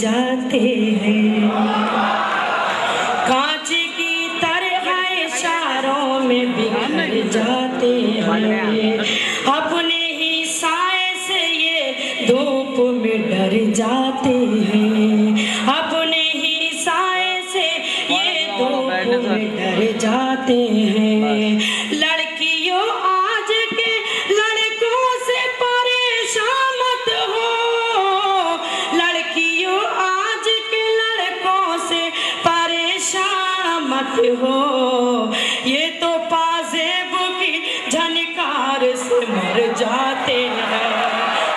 जाते हैं। कांच की तरह इशारों में बिखर जाते हैं। अपने ही साए से ये धूप में डर जाते हैं। अपने ही साए से ये धूप में डर जाते हैं। लड़कियों आज के लड़कों से परेशान मत हो। लड़कियों आज के लड़कों से परेशान मत हो। ये तो पाजेब की झनकार से मर जाते हैं।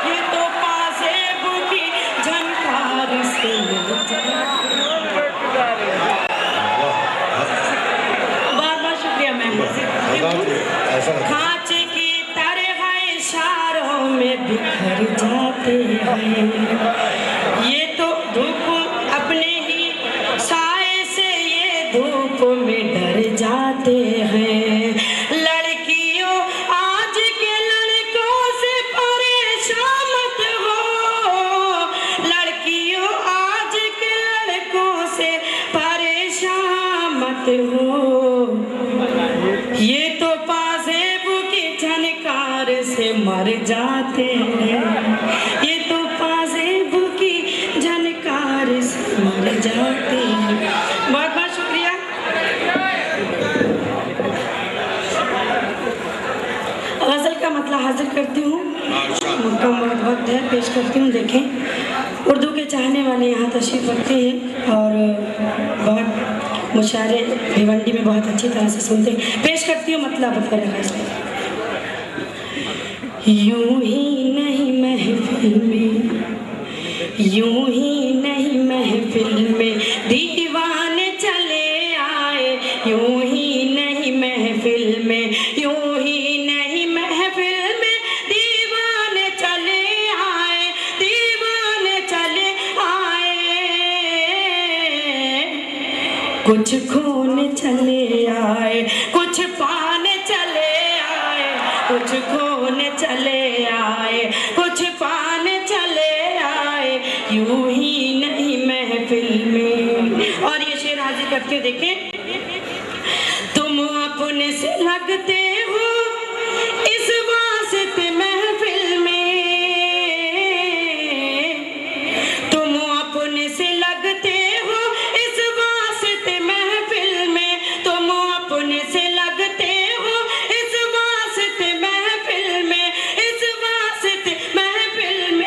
ये तो पाजेब की झनकार से मर जाते हैं। बहुत बहुत शुक्रिया मैम। कांच की तरह इशारों में बिखर जाते हैं। ये तो धूप अपने ही साए से ये धूप में डर जाते हैं। लड़कियों आज के लड़कों से परेशान मत हो। लड़कियों आज के लड़कों से परेशान मत हो। ये तो पाजेब की झनकार से मर जाते हैं। ये तो पाजेब की झनकार से मर जाते हैं। बहुत बहुत शुक्रिया। गजल का मतलब हाजिर करती हूँ, मौका बहुत है, पेश करती हूँ। देखें, उर्दू के चाहने वाले यहाँ तशरीफ रखते हैं और बहुत मुशायरे भिवंडी में बहुत अच्छी तरह से सुनते हैं। पेश करती हूँ मतलब यूं ही नहीं महफिल में, यूं ही नहीं महफिल में दीवाने चले आए। यूं ही नहीं महफिल में, यूं ही नहीं महफिल में दीवाने चले आए। दीवाने चले आए। कुछ खोने चले आए, कुछ पाने चले आए। कुछ खोने चले आए, कुछ पाने चले आए। यूं ही नहीं महफिल में। और ये शेर हाजिर करती हूँ। देखें, तुम अपने से लगते हो इस वास्ते महफिल में। तुम अपने से लगते हो इस वास्ते महफिल में। तुम अपने से लगते हो इस वास्ते महफिल में। इस वास्ते महफिल में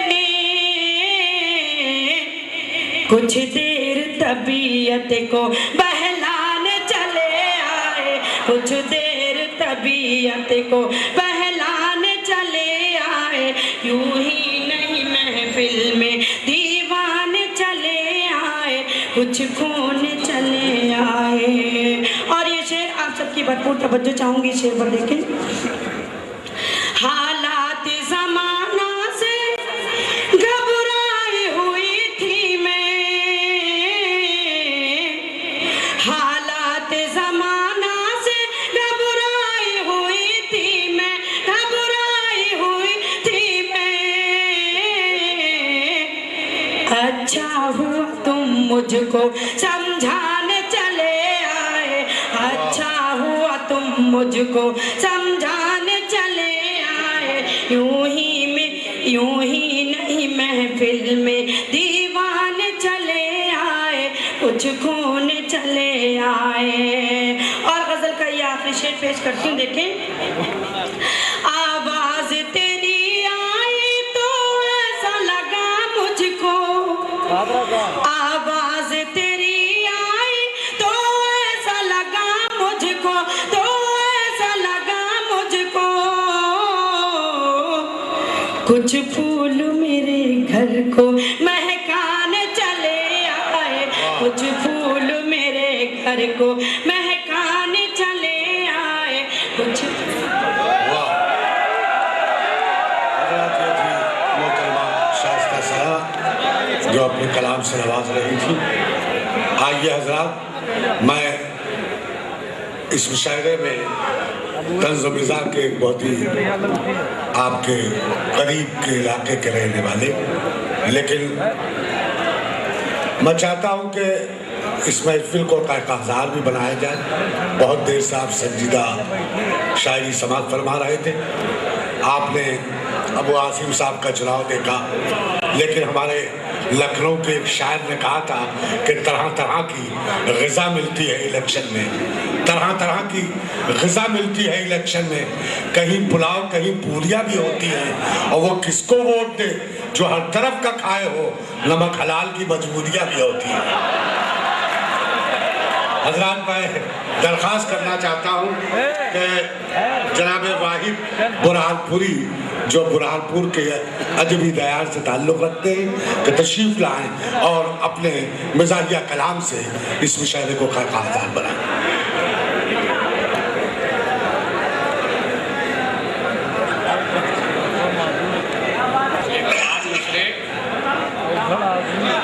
कुछ देर तबीयत को बहलाने चले आए। कुछ देर तबीयत को बहलाने चले आए। यूं ही नहीं महफिल में दीवाने चले आए। कुछ खोने चले आए। और ये शेर आप सबकी भरपूर तवज्जो चाहूंगी। शेर पर देखें, हालात जमाना से घबराई हुई थी मैं। हालात जमाना से घबराई हुई थी मैं। घबराई हुई थी मैं। अच्छा हुआ तुम मुझको समझाने चले आए। अच्छा हुआ तुम मुझको समझाने चले आए। यूं ही नहीं महफिल में दीवाने चले आए। कुछ खोने चले आए। और गजल का ये आखिरी शेर पेश करती हूँ। देखें, आवाज तेरी आई तो ऐसा लगा मुझको। आवाज तेरी आई तो ऐसा लगा मुझको। तो ऐसा लगा मुझको। कुछ फूल मेरे घर को महकाने चले आए। कुछ फूल मेरे घर को महकाने चले आए। कुछ जो अपने कलाम से नवाज रही थी। आइए हजरात, मैं इस मुशायरे में तंज़ व मिज़ाज के एक बहुत ही आपके करीब के इलाके के रहने वाले, लेकिन मैं चाहता हूं कि इस महफिल को काजार भी बनाया जाए। बहुत देर से आप संजीदा शायरी समाप्त फरमा रहे थे। आपने अबू आसिम साहब का चुनाव देखा, लेकिन हमारे लखनऊ के एक शायर ने कहा था कि तरह तरह की ग़िज़ा मिलती है इलेक्शन में, तरह तरह की ग़िज़ा मिलती है इलेक्शन में, कहीं पुलाव कहीं पूरियाँ भी होती हैं, और वो किसको वोट दे जो हर तरफ का खाए हो, नमक हलाल की मजबूरियाँ भी होती हैं। हज़रात, मैं दरख्वास्त करना चाहता हूँ कि जनाब वाहिद बुरहानपुरी जो बुरहानपुर के अजबी दयार से ताल्लुक़ रखते हैं कि तशरीफ़ लाएँ और अपने मिजाजिया कलाम से इस मुशायरे को खासदार बनाएँ।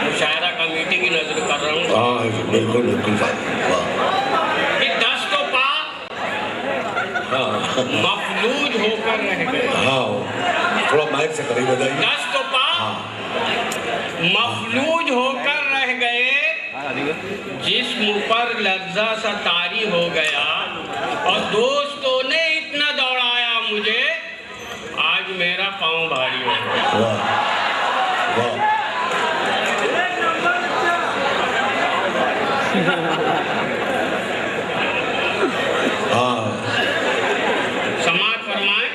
मुशायरा कमेटी की नजर कर रहा हूँ। हाँ बिल्कुल बिल्कुल। कि 10 तो पा मफलूज होकर रह गए। हाँ, थोड़ा माइक से करीब बताइए। 10 तो पा मफलूज होकर रह गए, जिस्म पर लज्जा सा तारी हो गया, और दोस्तों ने इतना दौड़ाया मुझे, आज मेरा पाँव भारी हो गया। वाह वाह। समाज फरमाए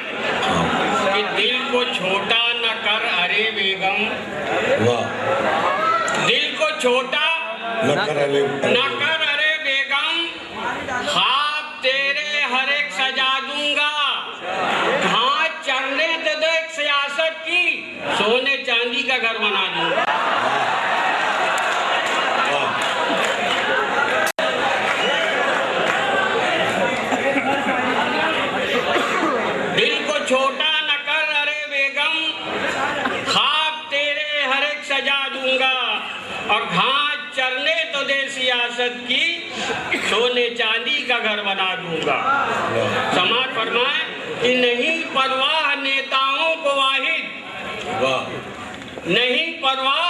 कि दिल को छोटा न कर अरे बेगम, वाह। दिल को छोटा न कर अरे बेगम, ख्वाब तेरे हर एक सजा दूंगा, घाट चढ़ने तो दो एक सियासत की, सोने चांदी का घर बना दूंगा। दिल को छोटा न कर अरे बेगम, ख्वाब तेरे हर एक सजा दूंगा, और घाट चरने तो दे सियासत की, सोने चांदी का घर बना दूंगा। समाज फरमाए कि नहीं परवाह नेताओं को वाहिद, नहीं परवाह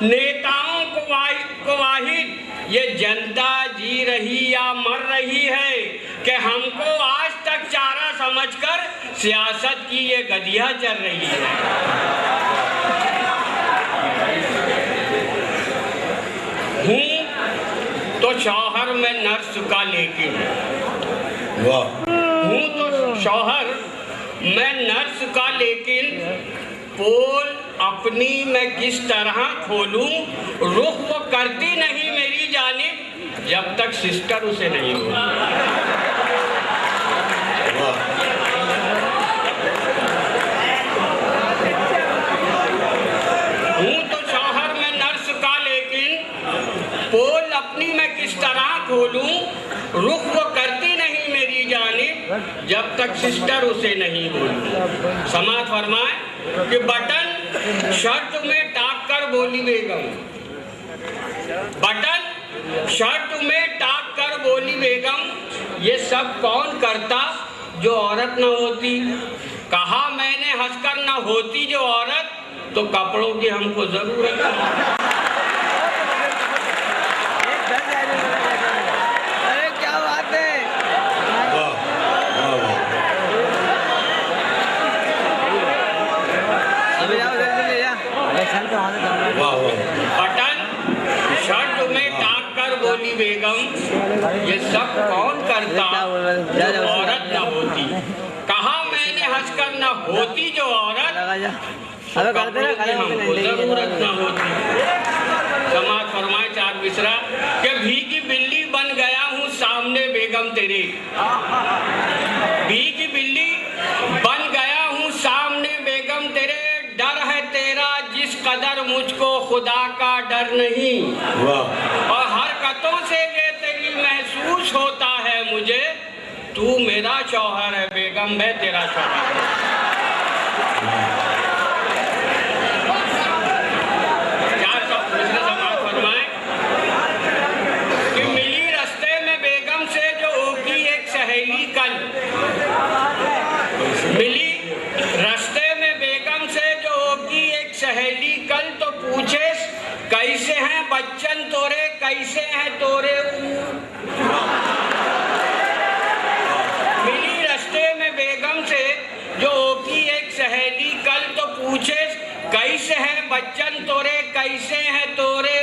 नेताओं को वाहिद, ये जनता जी रही या मर रही है, कि हमको आज तक चारा समझकर सियासत की ये गदिया चल रही है। हूँ तो शौहर में नर्स का लेकिन, हूँ तो शौहर मैं नर्स का लेकिन, पोल अपनी मैं किस तरह खोलूं, रुख वो करती नहीं मेरी जानिब, जब तक सिस्टर उसे नहीं हो। हूँ तो शौहर में नर्स का लेकिन, पोल अपनी मैं किस तरह खोलूं, रुख वो करती नहीं मेरी जानिब, जब तक सिस्टर उसे नहीं बोलूं। समाज फरमाए कि बटन शर्ट में टाक कर बोली बेगम, बटन शर्ट में टाक कर बोली बेगम, ये सब कौन करता जो औरत न होती। कहा मैंने हंसकर न होती जो औरत, तो कपड़ों की हमको जरूरत है। अरे क्या बात है। बटन शर्ट में टाक कर बोली बेगम, ये सब कौन करता जो औरत न होती। कहा मैंने हंसकर न होती जो औरत, तो कपड़ों की हमको जरूरत न होती। समाज फरमाए चार मिसरा कि भीगी बिल्ली बन गया हूँ सामने बेगम तेरे, भीगी बिल्ली बन गया हूँ सामने बेगम तेरे, डर है तेरा जिस कदर मुझको खुदा का डर नहीं, और हरकतों से ये तेरी महसूस होता है मुझे, तू मेरा शौहर है बेगम, मैं तेरा शौहर हूँ। कि मिली रास्ते में बेगम से जो होगी एक सहेली कल, मिली रास्ते में बेगम से जो होगी एक सहेली कल, तो पूछे कैसे हैं बच्चन तोरे कैसे हैं तोरे मिली रास्ते में बेगम से जो की एक सहेली कल तो पूछे कैसे हैं बच्चन तोरे कैसे हैं तोरे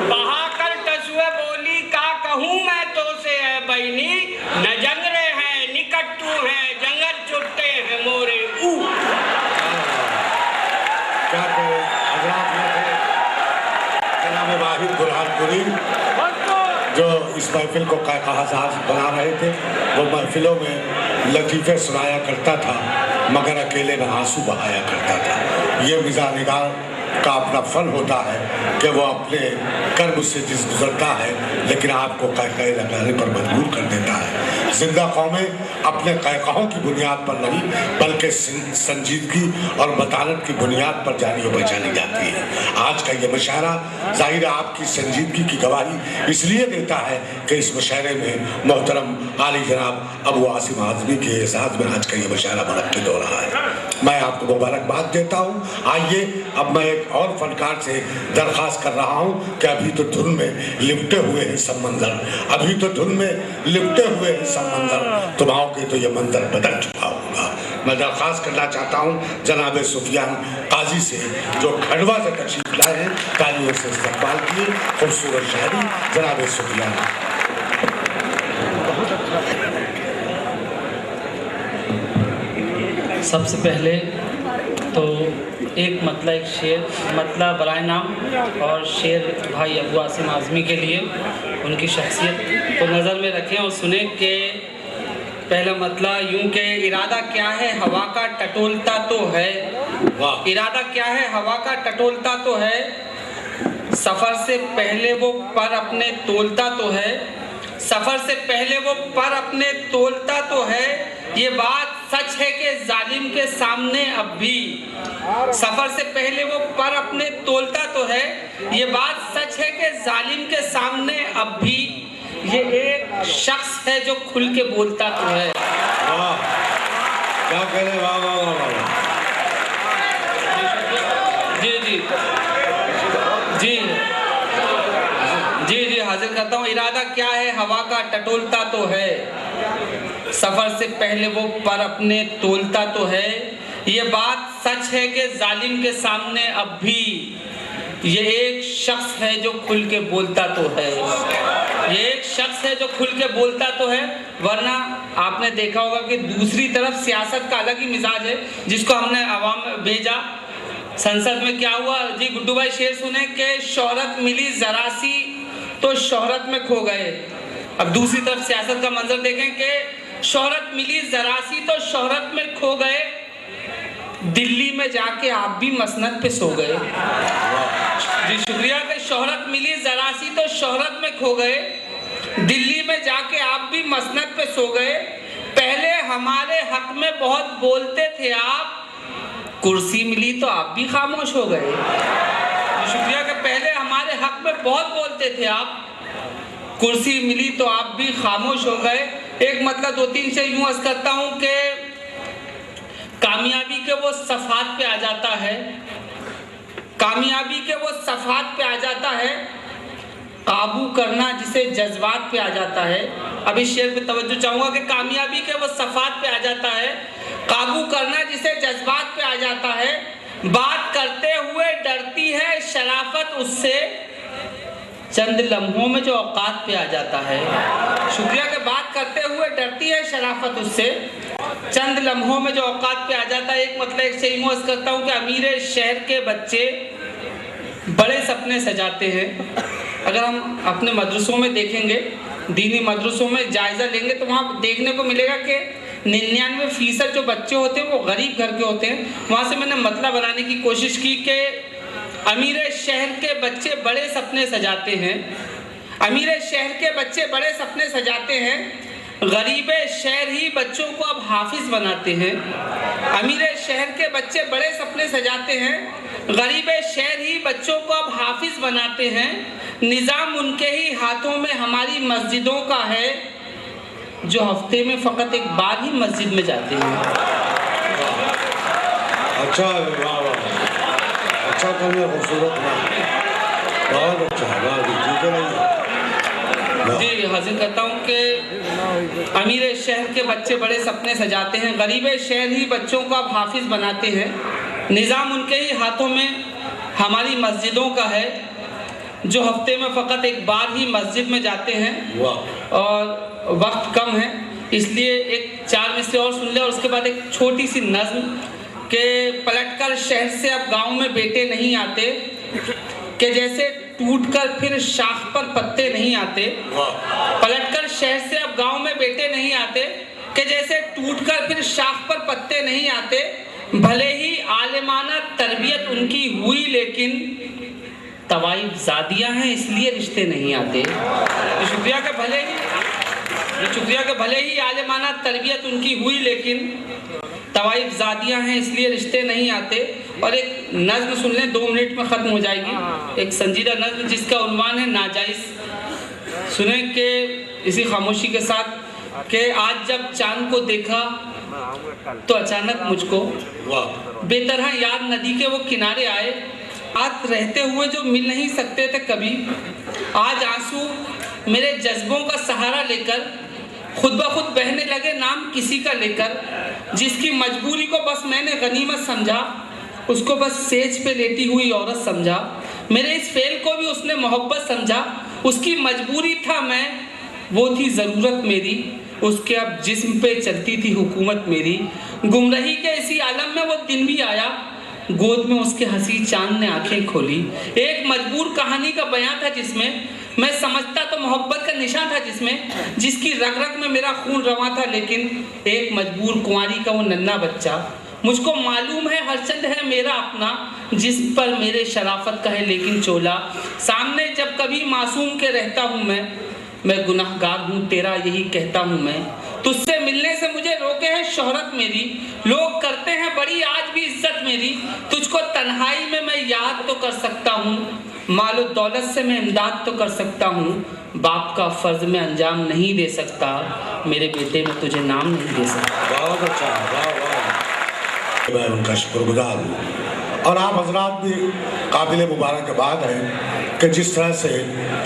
बहाकर टसुए बोली का कहूँ मैं तो से है बहनी न जंगरे हैं निकट्टू हैं जंगल चुट्टे हैं मोरे क्या करें हजरात में थे जनाब वाहिद बुरहानपुरी जो इस महफिल को कहकशास बना रहे थे। वो महफिलों में लतीफ़े सुनाया करता था मगर अकेले में आंसू बहाया करता था। ये मिज़ानिगार का अपना फल होता है कि वो अपने कर्म से जिस गुजरता है लेकिन आपको कहकहे लगाने पर मजबूर कर देता है। जिंदा कौमें अपने कहकहों की बुनियाद पर नहीं बल्कि संजीदगी और मतानत की बुनियाद पर जानी और पहचानी जाती है। आज का ये मुशायरा जाहिर है आपकी संजीदगी की गवाही इसलिए देता है कि इस मुशायरे में मोहतरम आली जनाब अबू आसिम आज़मी के एजाज़ में आज का ये मुशायरा मुनक्किद हो रहा है। मैं आपको मुबारकबाद देता हूँ। आइए अब मैं एक और फनकार से दरख्वास्त कर रहा हूँ कि अभी तो धुन में लिपटे हुए हैं सब मंजर, अभी तो धुन में लिपटे हुए हैं सब मंजर, तुम आओगे तो ये मंजर बदल चुका होगा। मैं दरख्वास्त करना चाहता हूँ जनाब सुफियान काजी से जो खंडवा से तशरीफ लाए हैं, तालियों से इस्तकबाल किए। खूबसूरत शायरी जनाब सुफियान। सबसे पहले तो एक मतला एक शेर मतला बराए नाम और शेर भाई अबू आसिम आज़मी के लिए उनकी शख्सियत को नज़र में रखें और सुने कि पहला मतला यूं के इरादा क्या है हवा का टटोलता तो है, इरादा क्या है हवा का टटोलता तो है, सफ़र से पहले वो पर अपने तोलता तो है, सफ़र से पहले वो पर अपने तोलता तो है, ये बात सच है कि जालिम के सामने अब भी, सफ़र से पहले वो पर अपने तोलता तो है, ये बात सच है कि जालिम के सामने अब भी, ये एक शख्स है जो खुल के बोलता तो है। वाह क्या कह रहे, वाह वाह वाह वाह। जी जी जी जी जी हाजिर करता हूँ। इरादा क्या है हवा का टटोलता तो है, सफ़र से पहले वो पर अपने तोलता तो है, ये बात सच है कि जालिम के सामने अब भी, ये एक शख्स है जो खुल के बोलता तो है, ये एक शख्स है जो खुल के बोलता तो है। वरना आपने देखा होगा कि दूसरी तरफ सियासत का अलग ही मिजाज है जिसको हमने अवाम में भेजा। संसद में क्या हुआ जी, गुड्डू भाई शेर सुने कि शोहरत मिली जरा सी तो शोहरत में खो गए। अब दूसरी तरफ सियासत का मंजर देखें कि शोहरत मिली जरा सी तो शोहरत में खो गए, दिल्ली में जाके आप भी मसनद पे सो गए। जी शुक्रिया। कि शोहरत मिली जरा सी तो शोहरत में खो गए, दिल्ली में जाके आप भी मसनद पे सो गए, पहले हमारे हक में बहुत बोलते थे आप, कुर्सी मिली तो आप भी खामोश हो गए। शुक्रिया। कि पहले हमारे हक में बहुत बोलते थे आप, कुर्सी मिली तो आप भी खामोश हो गए। एक मतलब दो तीन से यूं अर्ज करता हूं कि कामयाबी के वो सफात पे आ जाता है, कामयाबी के वो सफात पे आ जाता है, काबू करना जिसे जज्बात पे आ जाता है। अब इस शेर पे तवज्जो चाहूंगा कि कामयाबी के वो सफात पे आ जाता है, काबू करना जिसे जज्बात पे आ जाता है, बात करते हुए डरती है शराफत उससे, चंद लम्हों में जो औकात पे आ जाता है। शुक्रिया। कि बात करते हुए डरती है शराफत उससे, चंद लम्हों में जो औकात पे आ जाता है। एक मतलब एक से इमोज करता हूँ कि अमीर शहर के बच्चे बड़े सपने सजाते हैं। अगर हम अपने मदरसों में देखेंगे, दीनी मदरसों में जायज़ा लेंगे तो वहाँ देखने को मिलेगा कि 99% जो बच्चे होते हैं वो गरीब घर के होते हैं। वहाँ से मैंने मतलब बनाने की कोशिश की कि अमीर शहर के बच्चे बड़े सपने सजाते हैं, अमीर शहर के बच्चे बड़े सपने सजाते हैं, गरीब शहर ही बच्चों को अब हाफिज बनाते हैं। अमीर शहर के बच्चे बड़े सपने सजाते हैं, गरीब शहर ही बच्चों को अब हाफिज बनाते हैं, निज़ाम उनके ही हाथों में हमारी मस्जिदों का है, जो हफ्ते में फ़कत एक बार ही मस्जिद में जाते हैं। अच्छा वाह वाह, अच्छा करने खूबसूरत ना। बहुत अच्छा, बहुत ठीक है भाई। जी हाजिर करता हूँ कि अमीर शहर के बच्चे बड़े सपने सजाते हैं, गरीब शहर ही बच्चों को अब हाफिज बनाते हैं। निज़ाम उनके ही हाथों में हमारी मस्जिदों का है, जो हफ्ते में फ़कत एक बार ही मस्जिद में जाते हैं और वक्त कम है, इसलिए एक 4 मिसरे और सुन ले और उसके बाद एक छोटी सी नज़्म के पलटकर शहर से अब गांव में बेटे नहीं आते, कि जैसे टूटकर फिर शाख पर पत्ते नहीं आते। पलटकर शहर से अब गांव में बेटे नहीं आते, कि जैसे टूटकर फिर शाख पर पत्ते नहीं आते। भले ही आलिमाना तरबियत उनकी हुई, लेकिन तवाइफ ज़ादियाँ हैं इसलिए रिश्ते नहीं आते। शुक्रिया के भले ही आलिमाना तरबियत उनकी हुई, लेकिन तवाइफ ज़ादियाँ हैं इसलिए रिश्ते नहीं आते। और एक नज़्म सुन लें, 2 मिनट में ख़त्म हो जाएगी। एक संजीदा नज़्म जिसका उन्वान है नाजायज़। सुने कि इसी खामोशी के साथ कि आज जब चांद को देखा तो अचानक मुझको बेतरह याद नदी के वो किनारे आए। आज रहते हुए जो मिल नहीं सकते थे कभी, आज आंसू मेरे जज्बों का सहारा लेकर खुद ब खुद बहने लगे, नाम किसी का लेकर। जिसकी मजबूरी को बस मैंने गनीमत समझा, उसको बस सेज पे लेटी हुई औरत समझा। मेरे इस फेल को भी उसने मोहब्बत समझा, उसकी मजबूरी था मैं, वो थी ज़रूरत मेरी। उसके अब जिस्म पे चलती थी हुकूमत मेरी। गुमराही के इसी आलम में वो दिन भी आया, गोद में उसके हंसी चांद ने आंखें खोली। एक मजबूर कहानी का बयां था जिसमें मैं समझता तो मोहब्बत का निशान था, जिसमें जिसकी रग रग में मेरा खून रवा था, लेकिन एक मजबूर कुंवारी का वो नन्हा बच्चा। मुझको मालूम है हर चंद है मेरा अपना, जिस पर मेरे शराफत का है लेकिन चोला। सामने जब कभी मासूम के रहता हूँ मैं गुनाहगार हूँ तेरा यही कहता हूँ मैं। तुझसे मिलने से मुझे रोके है शोहरत मेरी, लोग करते हैं बड़ी आज भी इज्जत मेरी। तुझको तन्हाई में मैं याद तो कर सकता हूँ, मालो दौलत से मैं इमदाद तो कर सकता हूँ। बाप का फर्ज में अंजाम नहीं दे सकता, मेरे बेटे में तुझे नाम नहीं दे सकता। बहुत अच्छा, वाह वाह, मैं उनका शुक्रगुजार हूँ। और आप हजरात भी काबिल मुबारकबाद हैं कि जिस तरह से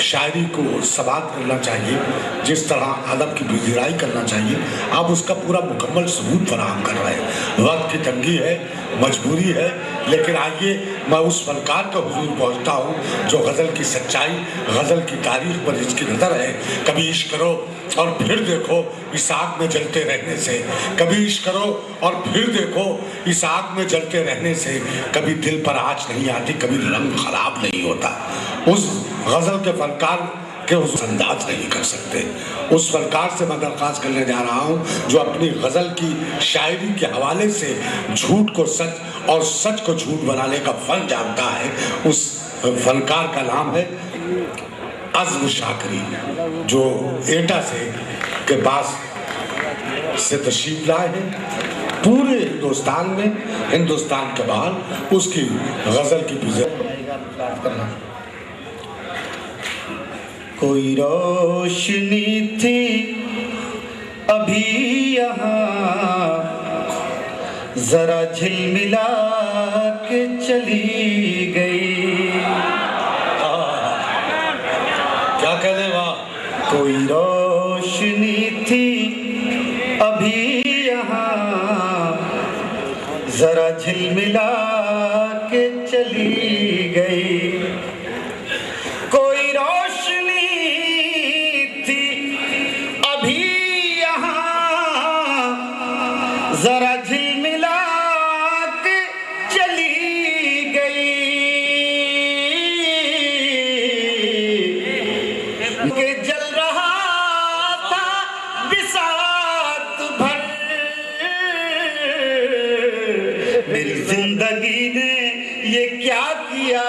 शायरी को सबात करना चाहिए, जिस तरह अदब की बिजराई करना चाहिए, आप उसका पूरा मुकम्मल सबूत फराहम कर रहे हैं। वक्त की तंगी है, मजबूरी है, लेकिन आइए मैं उस फनकार के हुजूर पहुँचता हूँ जो गज़ल की सच्चाई, गज़ल की तारीख पर जिसकी नज़र है। कभी इश्क करो और फिर देखो इस आग में जलते रहने से, कभी इश्क करो और फिर देखो इस आग में जलते रहने से। कभी दिल पर आँच नहीं आती, कभी रंग खराब नहीं होता। उस गज़ल के फनकार के उस अंदाज नहीं कर सकते। उस फनकार से मैं दरख्वास्त करने जा रहा हूँ जो अपनी गज़ल की शायरी के हवाले से झूठ को सच और सच को झूठ बनाने का फन जानता है। उस फनकार का नाम है अज़्म शाकरी, जो एटा से के पास से तशरीफ लाए हैं। पूरे हिंदुस्तान में, हिंदुस्तान के बाहर उसकी गज़ल की करना। कोई रोशनी थी अभी यहाँ, जरा झिलमिला के चली गई। क्या कहने वाह। कोई रोशनी थी अभी यहाँ, जरा झिलमिला के चली गई। कोई रोशनी थी अभी यहाँ, जरा झिलमिला के चली गई। के जल रहा था बिसात भर, मेरी जिंदगी ने ये क्या किया,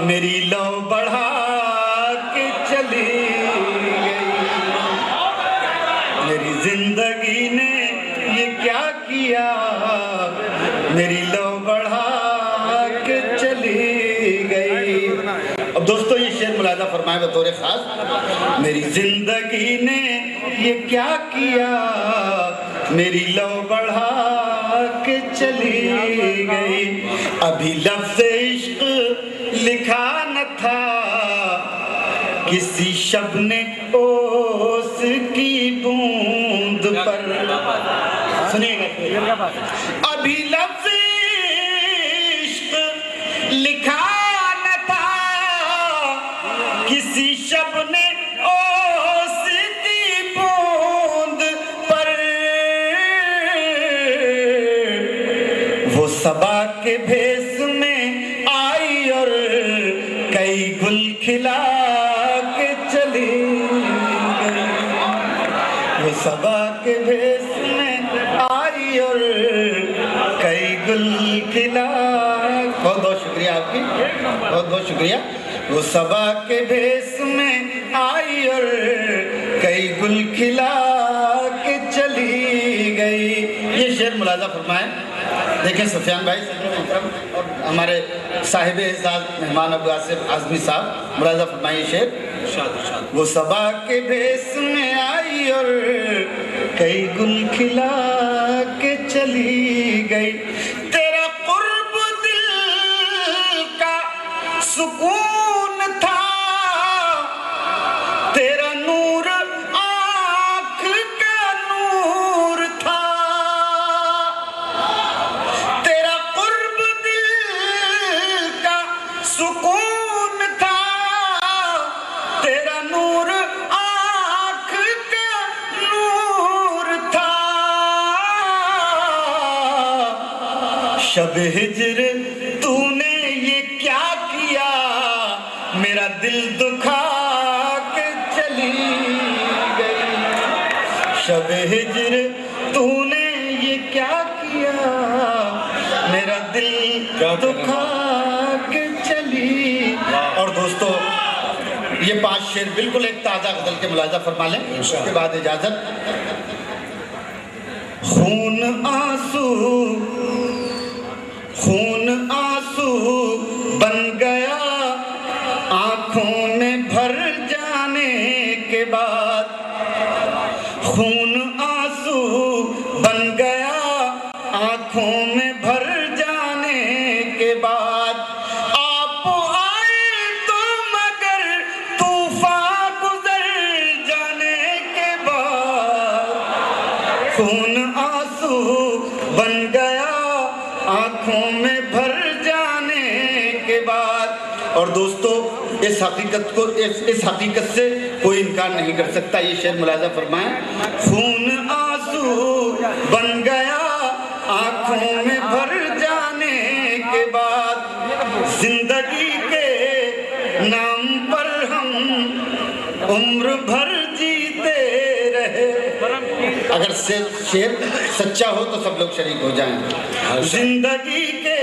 मेरी लौ बढ़ा के चली गई। मेरी जिंदगी ने ये क्या किया, मेरी लौ बढ़ा के चली गई। अब दोस्तों ये शेर मुलाजा फरमाए बतौर खास। मेरी जिंदगी ने ये क्या किया, मेरी लौ बढ़ा के चली गई। अभी लफ्ज़ इश्क लिखा न था किसी शब ने ओस की बूंद पर। सुनिएगा, अभी लफ्ज़ इश्क लिखा न था किसी शब ने ओस की बूंद पर। वो सबा के भेस में आई और कई गुल खिला के चली गई। वो सबा के भेस में आई और कई गुल खिला। बहुत बहुत शुक्रिया आपकी, बहुत बहुत शुक्रिया। वो सबा के भेस में आई और कई गुल खिला के चली गई। ये शेर मुलाजा फरमाए। देखें सुफियान भाई और हमारे साहिब एजाज मेहमान अबू आसिफ आजमी साहब, मुलाजा फरमाइए शेर। वो सबा के भेस में आई और कई गुल खिला के चली गई। तेरा कुर्ब दिल का सुकून था, तेरा नूर आँख का नूर था। तेरा कुर्ब दिल का सुकून था, तेरा नूर आँख का नूर था। शब हिज्र तूने ये क्या किया, मेरा दिल दुखा के चली गई। शब हिज्र तूने ये क्या किया, मेरा दिल दुखा के चली। और दोस्तों ये 5 शेर बिल्कुल एक ताज़ा गजल के मुलाजा फरमा लें, उसके बाद इजाजत। खून आंसू बन गया आंखों में भर जाने के बाद। खून आंसू बन गया आंखों में भर जाने के बाद। आप आए तो मगर तूफान गुजर जाने के बाद। खून आंसू बन गया आंखों में भर जाने के बाद। और दोस्तों इस हकीकत से कोई इनकार नहीं कर सकता। ये शेर मुलाजा फरमाएं। खून आंसू बन गया आंखों में भर जाने के बाद। जिंदगी के नाम पर हम उम्र भर जीते रहे। अगर शेर सच्चा हो तो सब लोग शरीक हो जाएं। जिंदगी के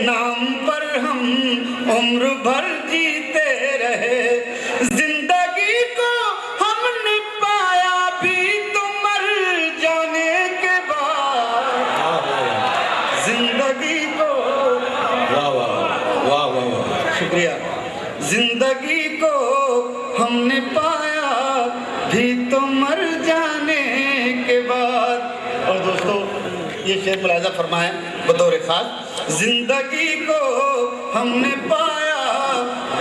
नाम पर हम उम्र भर जीते रहे। जिंदगी को हमने पाया भी तो मर जाने के बाद। जिंदगी को वाह वाह वाह वाह, शुक्रिया। जिंदगी को हमने पाया भी तो मर जाने के बाद। और दोस्तों ये शेर मुलाजा फरमाएं बतौर खास। जिंदगी को हमने पाया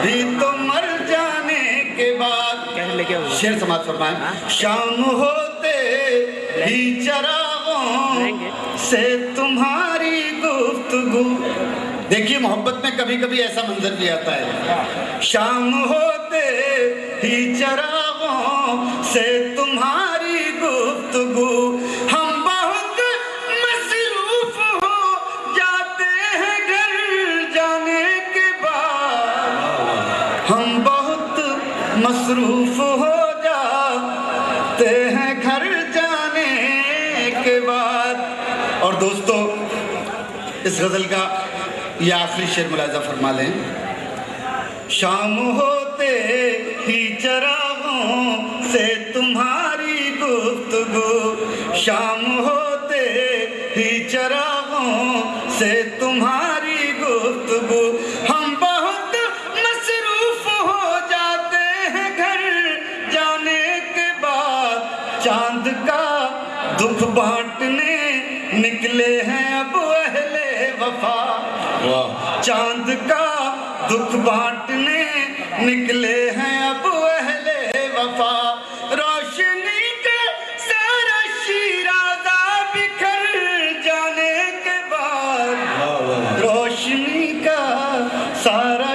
भी तो मर जाने के बाद। शेर समाज फरमाएं। शाम होते ही चरागों से तुम्हारी गुफ्तगू। देखिए मोहब्बत में कभी कभी ऐसा मंजर भी आता है। शाम होते ही चरागों से तुम्हारी गुफ्तगू। हम बहुत मसरूफ हो जाते हैं घर जाने के बाद। हम बहुत मसरूफ हो जाते हैं घर जाने के बाद। और दोस्तों इस गजल का ये आखिरी शेर मुलाजा फरमा लें। शाम होते ही चरागों से तुम्हारी गुफ्तगू। शाम होते ही चरागों से तुम्हारी गुफ्तगू। हम बहुत मसरूफ हो जाते हैं घर जाने के बाद। चांद का दुख बांटने निकले हैं अब वफा, वाह चांद का दुख बांटने निकले हैं अब अहले वफा। रोशनी के सारा शिराज़ा बिखर जाने के बाद, रोशनी का सारा